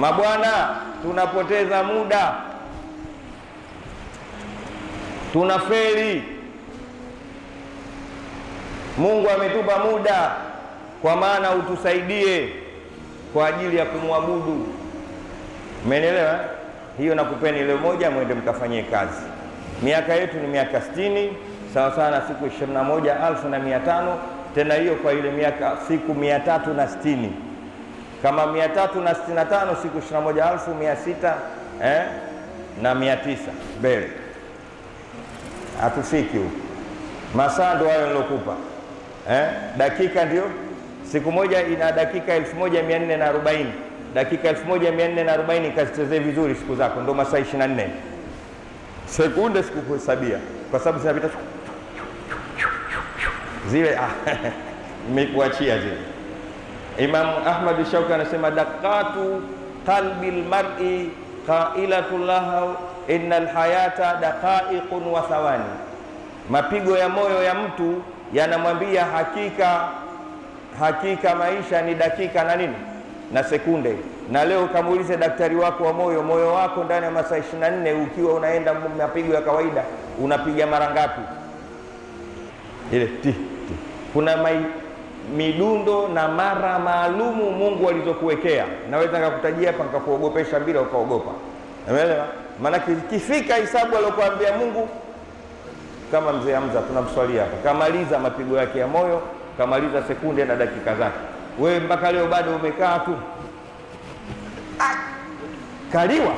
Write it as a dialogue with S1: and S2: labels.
S1: Mabwana, tunapoteza muda, tunafeli. Mungu ametupa muda kwa maana utusaidie kwa ajili ya kumwabudu. Umeelewa? Hiyo nakupeni leo moja mwende mkafanyie kazi. Miaka yetu ni miaka 60 sawa sawa na siku 21,500, tena hiyo kwa ile miaka siku 360. Kama 365 siku 21,600 na 900 mbele. Hatufiki huko. Masaa ndio hayo nilokupa. Dakika ndio siku moja ina dakika 1440. Dakika 1440 kazichezee vizuri siku zako, ndio masaa 24. Sekunde sikukuhesabia kwa sababu zinapita zile nimekuachia zile. Imam Ahmad Shauki anasema daqatu qalbil mar'i qailatul lahu innal hayata daqaiqun wa thawani. Mapigo ya moyo ya mtu yanamwambia hakika maisha ni dakika na nini na sekunde. Na leo kamuulize daktari wako wa moyo, moyo wako ndani ya masaa 24 ukiwa unaenda mapigo ya kawaida unapiga mara ngapi? Ile ti. Kuna midundo na mara maalumu Mungu alizokuwekea. Naweza nikakutajia hapa nikakuogopesha bila ukaogopa. Umeelewa? Maana kifika hisabu aliyokuambia Mungu, kama mzee Hamza tunamswalia hapa, kamaliza mapigo yake ya moyo, kamaliza sekunde na dakika zake. Wewe mpaka leo bado umekaa tu kaliwa.